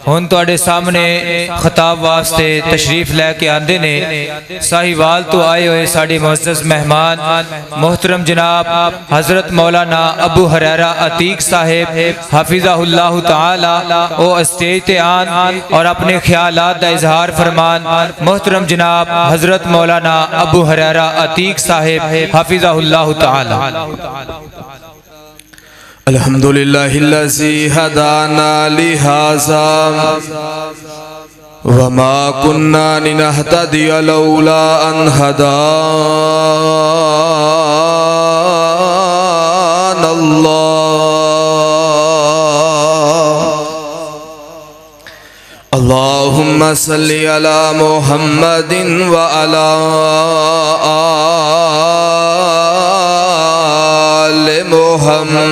ہن تواڈے سامنے خطاب واسطے تشریف لے کے آندے نے ساہیوال تو آئے ہوئے ساڈے معزز مہمان محترم جناب حضرت مولانا ابو ہریرہ عتیق صاحب حافظہ اللہ تعالی او اسٹیج تے آن اور اپنے خیالات دا اظہار فرمان۔ محترم جناب حضرت مولانا ابو ہریرہ عتیق صاحب حافظہ اللہ تعالی۔ الحمدللہ الذی ہدانا لہذا وما کننا لنہتدی لولا ان ہدانا اللہ۔ اللہم صلی علی محمد وعلی آل محمد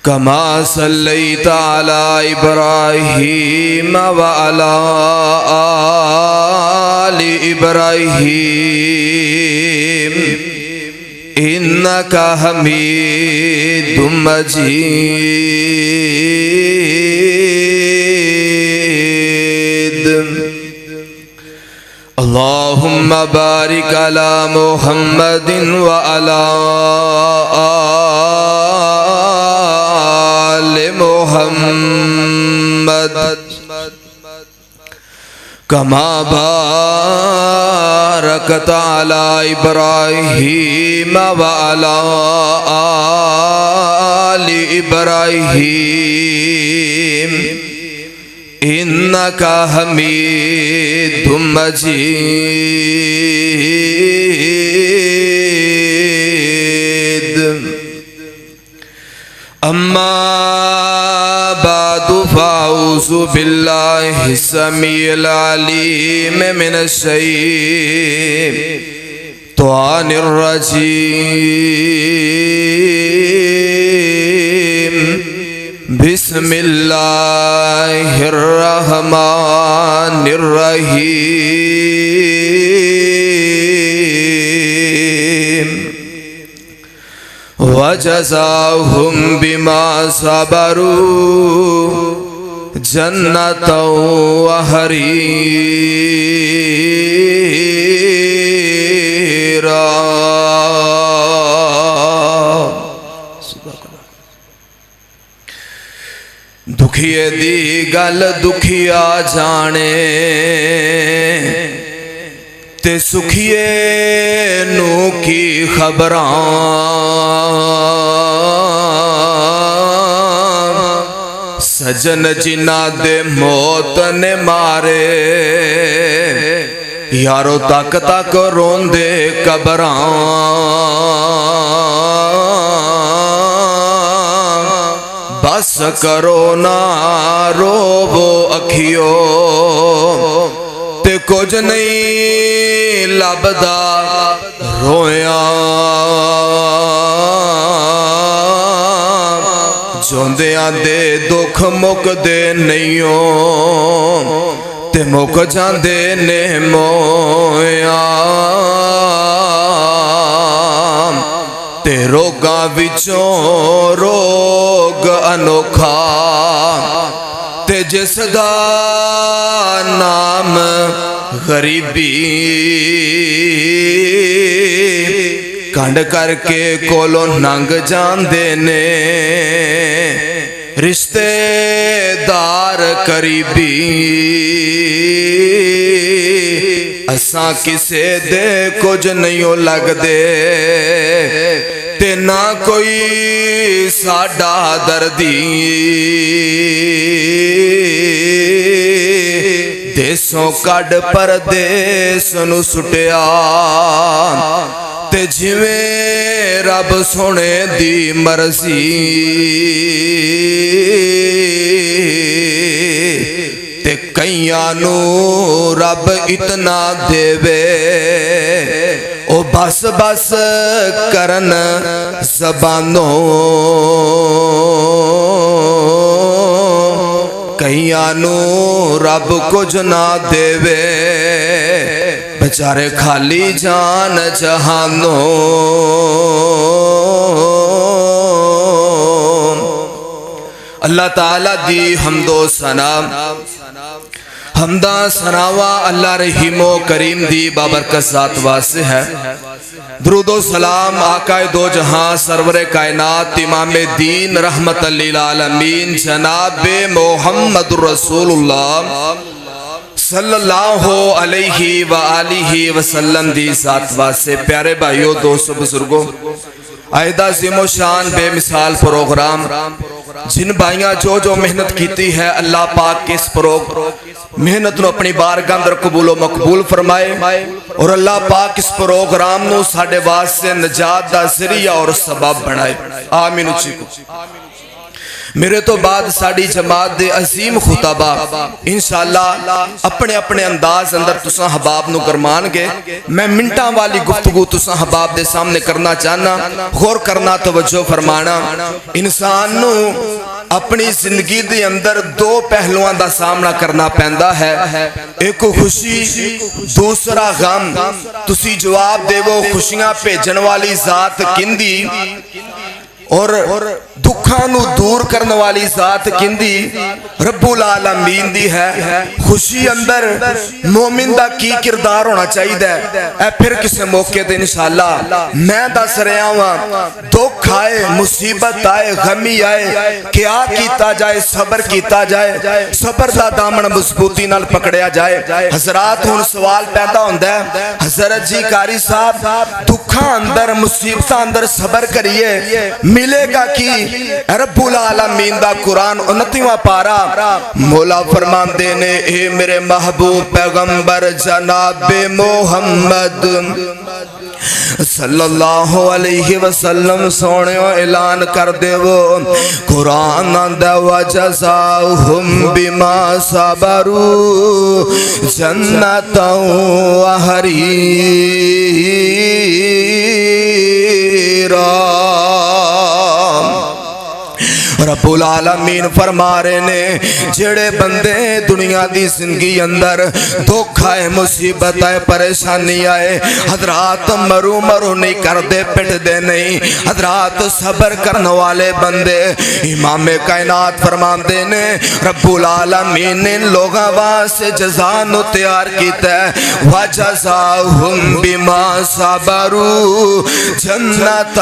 کما صلیت علی ابراہیم وعلی آل ابراہیم انکا حمید مجید۔ اللہم بارک علی محمد وعلی آل محمد کما بارکت علی ابراہیم وعلی آل ابراہیم انکا حمید مجید۔ اما بعد فاعوذ باللہ السمیع العلیم من الشیطان الرجیم۔ بسم اللہ الرحمن الرحیم۔ وجزاهم بما صبروا جنة وحريرا۔ دکھیے دی گل دکھیا جانے تے سکھیے نو کی خبراں۔ سجن جنہ دے موت نے مارے یارو تک تک روندے قبراں۔ بس کرو نہ روو اکھیو تے کچھ نہیں لبدا رویاں۔ جوندیاں دے دکھ مک دے نئیوں تے مک جاندے نے مویاں۔ تے روگاں وچوں روگ انوکھا تے جس دا نام غریبی کنڈ کر کے کولو ننگ جاندے نے رشتے دار قریبی۔ اساں کسے دے کچھ نہیں لگ دے تے نہ کوئی ساڈا دردی۔ دیسوں کڈ پردیس نو سٹیا تے جویں رب سونے دی مرضی۔ تے کئیاں نو رب اتنا دے وے او بس بس کرن زبانوں۔ کئیاں نو رب کچھ نہ دے وے بچارے خالی جان جہانوں۔ اللہ تعالیٰ دی حمد و ثنا حمدہ ثناوا اللہ رحیم و کریم دی بابرکت ذات واسطے ہے۔ درود و سلام آقا دو جہاں سرور کائنات امام دین رحمت للعالمین جناب محمد رسول اللہ صلی اللہ علیہ وآلہ وسلم دی ذات واسطے۔ پیارے بھائیو، دوستو، بزرگوں، عائدہ عظیم و شان بے مثال پروگرام جن بھائیاں جو محنت کیتی ہے، اللہ پاک کے اس محنت نو اپنی بارگاہ اندر قبول و مقبول فرمائے، اور اللہ پاک اس پروگرام نو ساڈے واسطے نجات دا ذریعہ اور سبب بنائے، آمین اچھی کو۔ میرے تو بعد ساڑی جماعت دے عظیم خطبہ انشاءاللہ اپنے اپنے انداز اندر تساں حباب نو گرمان گے۔ میں منٹاں والی گفتگو تساں حباب دے سامنے کرنا چاہنا، غور کرنا، توجہ فرمانا۔ انسان نو اپنی زندگی دے اندر دو پہلوان دا سامنا کرنا پیندا ہے، ایک خوشی، دوسرا غم۔ تسی جواب دے وہ خوشیاں بھیجن والی ذات کندی اور دکھانو دور کرنے والی ذات کندی؟ رب العالمین دی ہے۔ خوشی اندر مومن دا کی کردار ہونا چاہیے دے، اے پھر کسے موقع دے انشاءاللہ میں دس رہا ہوں۔ دکھ آئے، مصیبت آئے، غمی آئے، کیا کیتا جائے؟ صبر کیتا جائے، صبر دا دامن مضبوطی نال پکڑیا جائے۔ حضرات ہون سوال پیدا ہوندہ ہے، حضرت جی قاری صاحب دکھاں اندر، مصیبتہ اندر صبر کریے، ملے گا کی؟ رب العالمین دا قرآن 29واں پارا مولا فرمان دینے، اے میرے محبوب پیغمبر جناب محمد صلی اللہ علیہ وسلم سونے اعلان کر دے وہ قرآن دے وجزاہم بما صبروا جنتا وحریرا۔ رب العالمین فرما رہے نے جڑے بندے دنیا دی زندگی اندر دکھ آئے، مصیبت آئے، پریشانی آئے، حضرات مرو نہیں کر دے، پٹ دے نہیں، حضرات صبر کرنے والے بندے امام کائنات فرمان دے نے رب العالمین نے لوگاں واسے جزانو تیار کیتا ہے، وَجَزَاهُمْ بِمَا صَبَرُوا جَنَّةً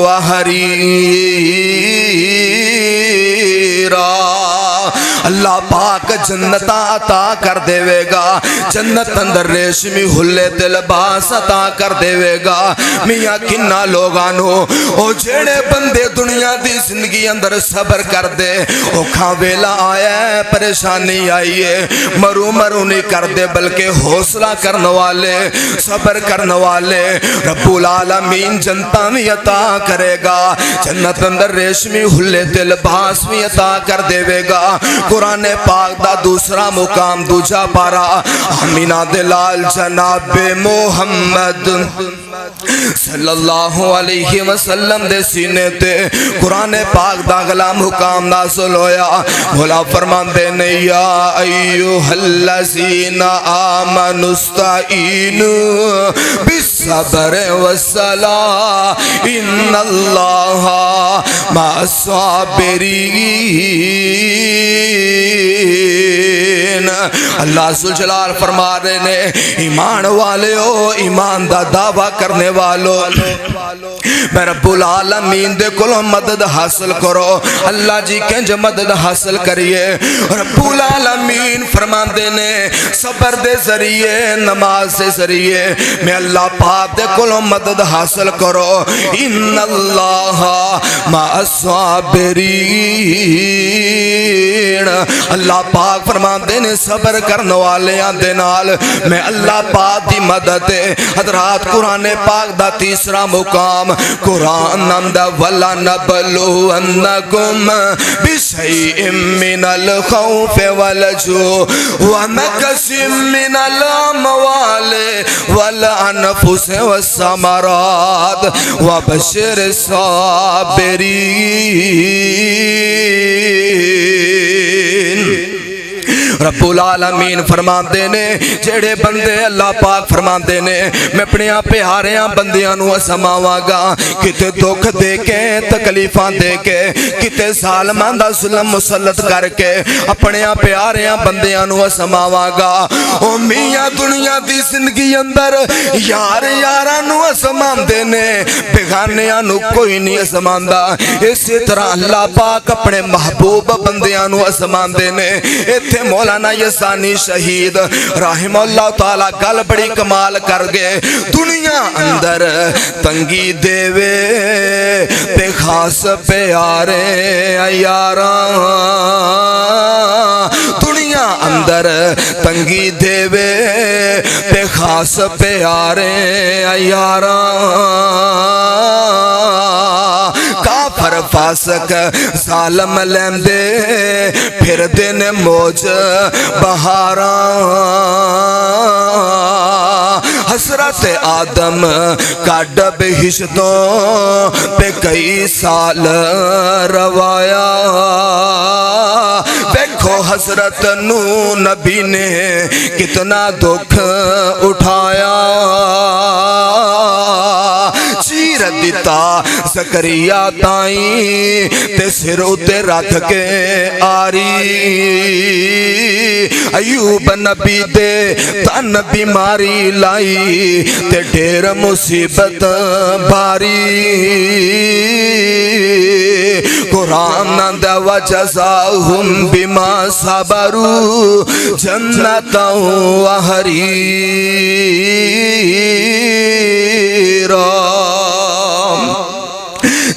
وَحَرِيرًا۔ اللہ پاک جنت عطا کر دے گا، جنت اندر ریشمی حلے تے لباس عطا کر دے گا۔ میاں کنہ لوگانو او جڑے بندے دنیا دی زندگی اندر صبر کر دے، او کھاں ویلا آیا ہے، پریشانی آئی ہے، مرو نہیں کر دے، بلکہ حوصلہ کرنے والے، صبر کرنے والے رب العالمین جنتاں بھی عطا کرے گا، جنت اندر ریشمی حلے تے لباس بھی عطا کر دے گا۔ قرآن پاک دا دوسرا مقام دوجا پارا آمینہ دلال جناب محمد صلی اللہ علیہ وسلم دے سینے تے قرآن پاک دا غلا مقام نازل ہویا۔ بھولا فرمان دے نے یا ایوہ الذین آمنوا استعینوا بالصبر والصلاۃ ان اللہ مع الصابرین۔ اللہ ذوالجلال فرما رہے نے ایمان والے ہو، ایمان دا دعویٰ کرنے والو، میں رب العالمین دے کلو مدد حاصل کرو۔ اللہ جی کنج مدد حاصل کریے؟ رب العالمین فرما دینے صبر دے ذریعے، نماز دے ذریعے میں اللہ پاک دے کلو مدد حاصل کرو۔ ان اللہ مع الصابرین۔ اللہ پاک فرما دینے صبر کرنے والے دے نال میں اللہ پاک دی مدد ہے۔ حضرات قرآن پاک دا تیسرا مقام قرآن نمدہ وَلَنَبْلُوَنَّكُمْ بِشَيْءٍ مِّنَ الْخَوْفِ وَالْجُوعِ وَنَقْصٍ مِّنَ الْأَمْوَالِ وَالْأَنفُسِ وَالثَّمَرَاتِ وَبَشِّرِ الصَّابِرِينَ۔ रब्बुल आलमीन फरमाते ने जेड़े बंदे अल्लाह पाक फरमाते ने मैं अपने प्यारियां बंदियां नू असमावांगा किते दुख दे के तकलीफां दे के किते सालमां दा जुल्म मुसल्लत करके अपने प्यारियां बंदियां नू असमावांगा। ओ मियां दुनिया दी जिंदगी अंदर यार यारां नू असमांदे ने बेगानियां नू कोई नहीं असमांदा। इसी तरह अल्लाह पाक अपने महबूब बंदियां नू असमांदे ने। इत्थे मौलाना यसानी शहीद रहमतुल्लाह ताला गल बड़ी कमाल कर गए। दुनिया अंदर तंगी देवे ते खास प्यारे यारा, दुनिया अंदर तंगी देवे ते खास प्यारे यारा, काफर फासक जालम लेंदे फिर दिन मौज बहारा। हसरत आदम काड बेहिश्तों पे कई साल रवाया। देखो हसरत नू नबी ने कितना दुख उठाया। चीर दिता ज़करिया ताई ते सिर उते रख के आरी। अयूब नबी दे तन बीमारी लाई ते ढेर मुसीबत भारी। कुरान दा वजज़ाहुम बिमा सबरू जन्नतों व हरीरा।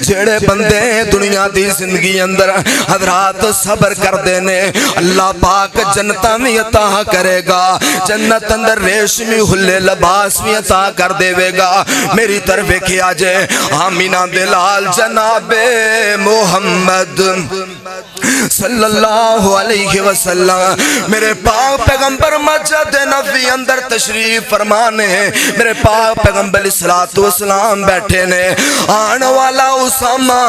जेड़े बंदे दुनिया दी जिंदगी अंदर हजरात सबर करते ने अल्लाह पाक जन्नतां भी अता करेगा। जन्नत अंदर रेशमी हुल्ले लिबास भी अता कर देवेगा। मेरी तरफ देखिया जे आमीना दे लाल जनाबे मोहम्मद सल्लल्लाहु अलैहि वसल्लम मेरे पाक पैगंबर मस्जिद नबी अंदर तशरीफ फरमाने। मेरे पाक पैगंबर सलातो सलाम बैठे ने। आने वाला उसामा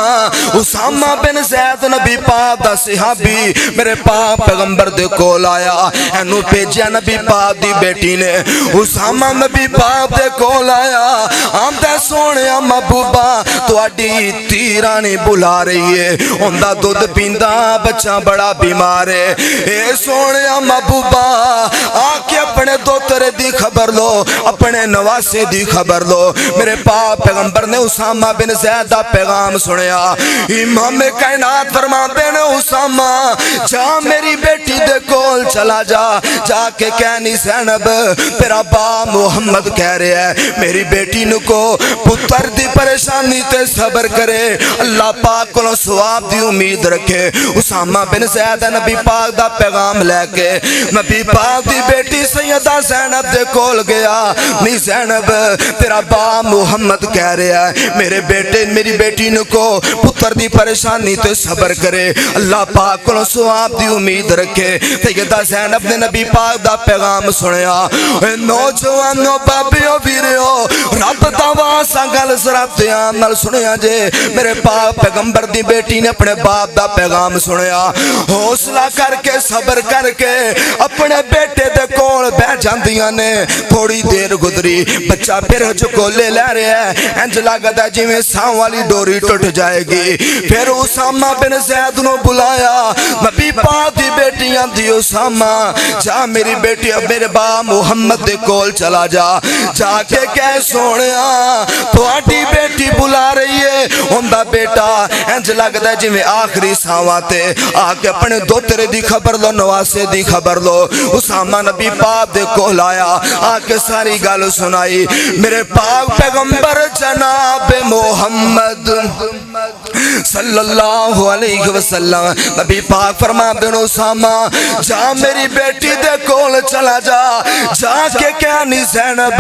बिन ज़ैद नबी पाक दा सहाबी मेरे पाक पैगंबर दे कोल आया। एनू भेजिया नबी पाक दी बेटी ने। उसामा नबी पाक दे कोल आया। आंदा सोहणिया महबूबा तुहाडी धी रानी बुला रही है। उंदा दुध पींदा बच्चा बड़ा बीमार है। ए सोहणिया महबूबा आके अपने दोतरे दी खबर लो, अपने नवासे दी खबर लो। मेरे पाक पैगंबर ने उसामा बिन ज़ैद दा पैगाम सुनिया। इमाम कायनात फरमाते ने उसामा जा मेरी बेटी दे कोल चला जा, जाके कहनी ज़ैनब तेरा बा मोहम्मद कह रहा है मेरी बेटी नु को पुत्र दी परेशानी ते सबर करे, अल्लाह पाक को सवाब दी उम्मीद रखे। उसामा बिन ज़ैद नबी पाक दा पैगाम लेके नबी पाक दी बेटी सैयदा ज़ैनब दे कोल गया। नी ज़ैनब तेरा बा मोहम्मद कह रहा है मेरे बेटे मेरी बेटी नु को पुत्र दी परेशानी ते सबर करे, अल्लाह पाक को सवाब दी उम्मीद रखे। सैयदा ज़ैनब ने नबी पाक दा पैगाम सुनिया। नौजवानों बाबियों वीरो रब दा वासा गल जरा ध्यान नाल सुनिया जे। मेरे पाक पैगंबर दी बेटी ने अपने बाप दा पैगाम सुनिया। हौसला करके सबर करके अपने बेटे दे कोल बैठ जांदियां ने। थोड़ी देर गुजरी बच्चा फिर झकोले लै रहा है। इंज लगदा जिवें सां वाली डोरी टुट जाएगी। फिर उसामा बिन ज़ैद नु बुलाया। नबी पाक दी बेटी आंदी उसामा जा मेरी बेटी मेरे बा मुहम्मद दे कोल चला जा, जाके कह सोहणिया तुहाडी बेटी बुला रही है। उंदा बेटा इंज लगदा जिवें आखिरी सावां ते आके अपने दोतरे दी खबर लो, नवासे दी खबर लो। उसामा नबी पाक दे कोल आया, आके सारी गल सुनाई। मेरे पाक पैगंबर जनाब मोहम्मद सल्लल्लाहु अलैहि वसल्लम नबी पाक फरमाते हैं उसामा जा मेरी बेटी दे कोल चला जा, जाके कहनी ज़ैनब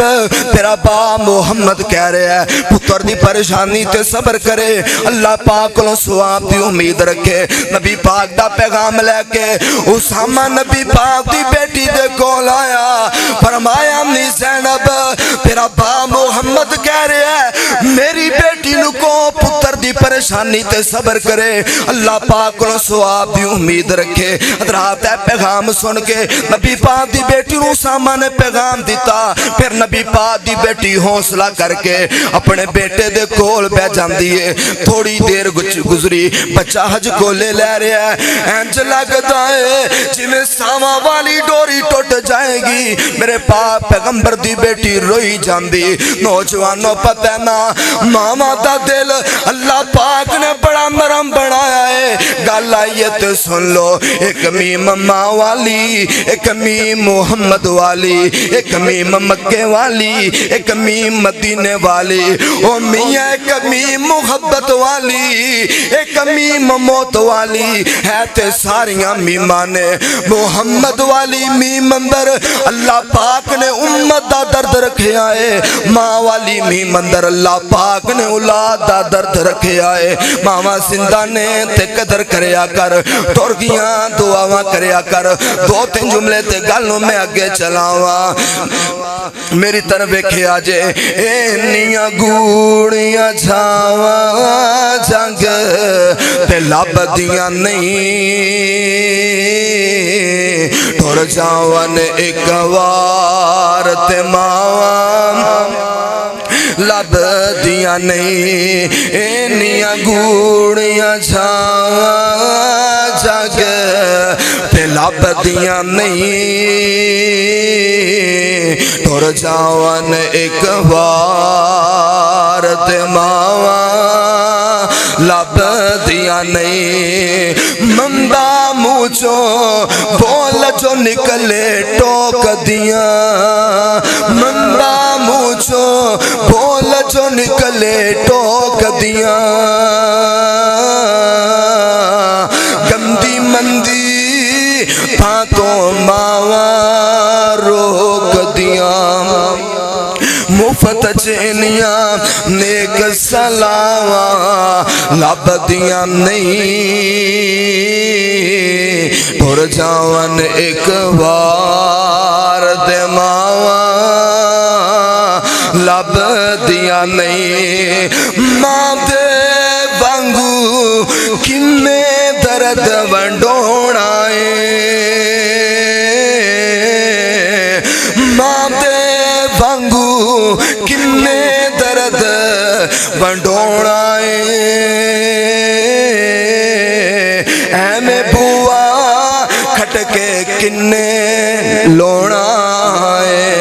तेरा बा मोहम्मद कह रहा है पुत्र दी परेशानी ते सबर करे, अल्लाह पाक को सवाब दी उम्मीद रखे। नबी पाक दा पैगाम लेके उसामा नबी पाक दी बेटी दे कोल आया। फरमाया नी ज़ैनब तेरा बा मोहम्मद कह रहा है मेरी बेटी नु को पुत्र दी परेशानी ते सबर करे, अल्लाह पाक को सवाब दी उम्मीद रखे। हज़रात पैगाम सुन के नबी पाक दी बेटी नूं उसामा ने पैगाम दिता। फिर नबी पाक दी बेटी हौसला करके अपने बेटे दे कोल बैठ जांदी है। थोड़ी देर गुजरी, बच्चा हज कोले ले रहा है। इंज लगदा है जिवें सावां वाली डोरी टुट जाएगी। मेरे पाक पैगंबर दी बेटी रोई जांदी। नौजवानों पता ना मामा दा दिल अल्लाह पाक ने बड़ा नरम बनाया है। गल आई है तो सुन लो, एक मीम माँ वाली, एक मीम मोहम्मद वाली, एक मीम मक्के वाली, एक मीम मदीने वाली। ओ मियाँ एक मीम मुहब्बत वाली, एक मीम मौत वाली है ते सारियां मीमा ने। मोहम्मद वाली मीम अंदर अल्लाह पाक ने उम्मत दा दर्द रखिया है। माँ वाली मीम अंदर अल्लाह पाक ने औलाद दा दर्द रखिया है। मावा सिंधा ने ते कदर करया कर, तुरगियां दुआवां करया कर। दो तीन जुमले ते गल नूं मैं अगे चलावा। मेरी तरफ वेखिया जे इन्नियां गूड़ियां छावां जंग ते लभदियां नहीं। टुर जावन एक वार ते मावां लभदियां नहीं। इन्नियां गूड़ियां छावां जग ते लभदियां नहीं। टुर जावन एक वार ते मावां लभदियां नहीं। मंदा मुँह चो बोल जो निकले टोक दियां। मंदा मुँह चो बोल जो निकले टोक दियां। गंदी मंदी बातों मावा रोक दियां। मुफ्त चेनियां नेक सलावा लभदियां नहीं। टुर जावन एक वार दे मावा लभदियां नहीं। मां दे वांगू किन्ने दर्द वंडोना है। मां दे वांगू किन्ने दर्द वंडोना है। ऐमे बुआ खटके किन्ने लोना है।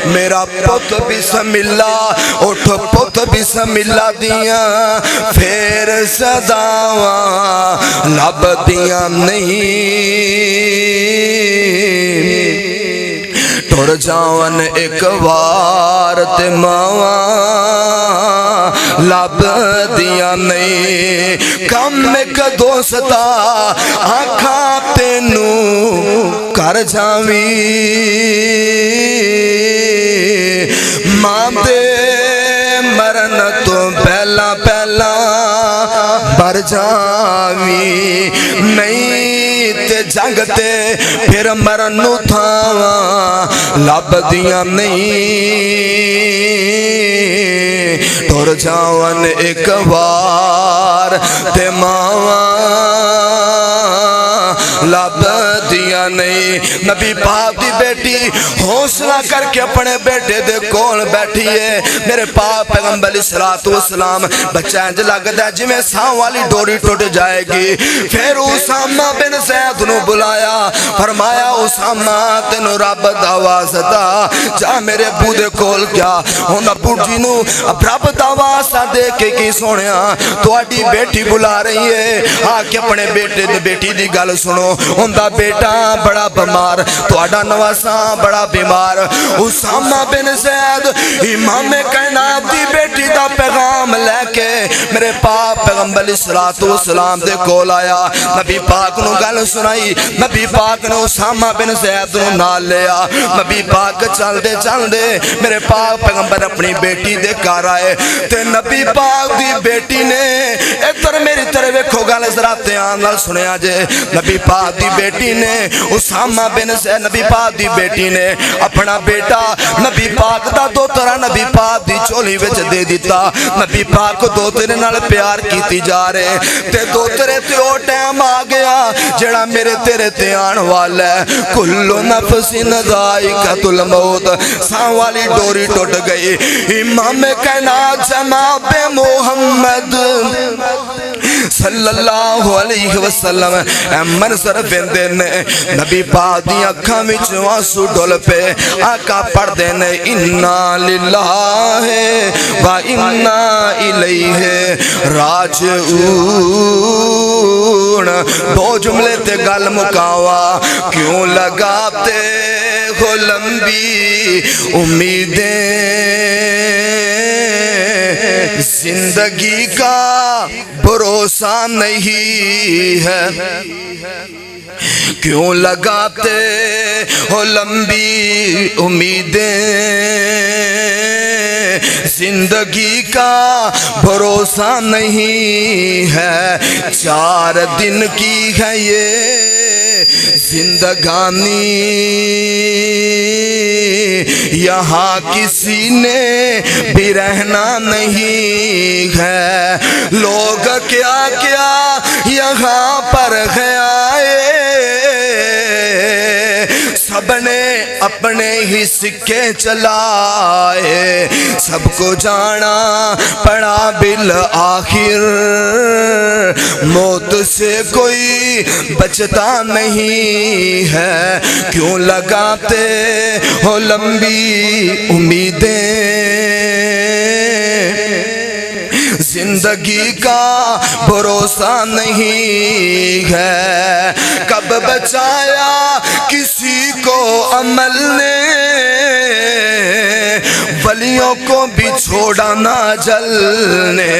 मेरा पुत बिस्मिल्ला उठ पुत बिस्मिल्ला दिया फिर सदावा लभदियां नहीं। टुर जावन एक वार ते मावा लभदियां नहीं। कम एक दोस्ता आखा तेनू कर जावी। मां दे मरन तो पहला पहला मर जावी। नहीं ते जंग ते फिर मरन नू थावा लभदियां नहीं। टुर जावन एक वार ते मावा लभदियां नहीं। नबी पाक दी बेटी हौसला करके अपने बेटे दे कोल बैठी है। मेरे पाक पैगंबर अलैहिस्सलातु वस्सलाम बच्चा इंज लगदा है जिवें साह वाली डोरी टुट जाएगी। फिर उसामा बिन ज़ैद नूं बुलाया, फरमाया उसामा तेनू रब दा वास्ता जा मेरे अब्बू दे कोल गया। हुण अब्बू जी नूं रब दा वास्ता दे के की सुनिया तुहाडी बेटी बुला रही है। आके अपने बेटे ते बेटी दी गल सुनो। उनका बेटा बड़ा बीमार, तुहाडा नवासा बड़ा बीमार। उसामा बिन ज़ैद इमामे कायनात दी बेटी दा पैगाम लेके मेरे पाक पैगंबर अलैहिस्सलातु वस्सलाम दे कोल आया। नबी पाक नूं गल सुनाई। नबी पाक ने उसामा बिन ज़ैद नूं नाल लिया। नबी पाक चलदे चलदे मेरे पाक पैगंबर अपनी बेटी दे घर आए ते नबी पाक दी बेटी ने इधर मेरी तरफ वेखो गल जरा ध्यान नाल सुनिया जे नबी पाक दी बेटी ने उसामा बिन ज़ैद नबी पाक दी बेटी ने अपना बेटा नबी पाक दा दोतरा नबी पाक दी झोली विच दे दिता नबी पाक दोतरे नाल प्यार कीती जा रहे ते दोतरे ते ओ टाइम आ गया जेड़ा मेरे तेरे ते आन वाला है कुल्लु नफ्सिन ज़ाइक़तुल मौत सांस वाली डोरी टूट गई इमाम कायनात जनाब मोहम्मद सल्लल्लाहु अलैहि वसल्लम मंजर वेंदे ने नबी पाक दी अखां विच आंसू डुल पे आका पढ़दे ने इन्ना लिल्लाहि व इन्ना इलैहि राजिऊन दो जुमले ते गल मुकावा क्यों लगाते हो लंबी उम्मीदें जिंदगी का भरोसा नहीं है क्यों लगाते हो लंबी उम्मीदें जिंदगी का भरोसा नहीं है 4 दिन की है ये जिंदगानी यहाँ किसी ने भी रहना नहीं है लोग क्या क्या यहाँ पर आए सबने अपने ही सिक्के चलाए सबको जाना पड़ा बिल आखिर मौत से कोई बचता नहीं है क्यों लगाते हो लंबी उम्मीदें जिंदगी का भरोसा नहीं है कब बचाया किसी को अमल ने वलियों को भी छोड़ा ना जलने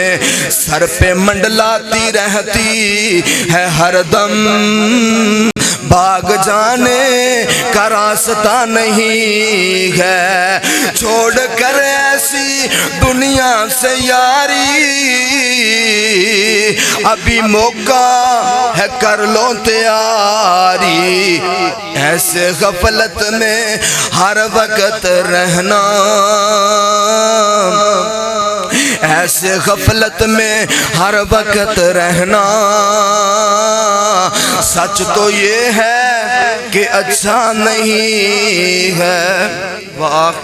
सर पे मंडलाती रहती है हरदम भाग जाने का रास्ता नहीं है छोड़ कर ऐसी दुनिया से यारी अभी मौका है कर लो तैयारी ऐसे गफलत में हर वक्त रहना ऐसे गफलत में हर वक्त रहना सच तो ये है कि अच्छा नहीं है। वाह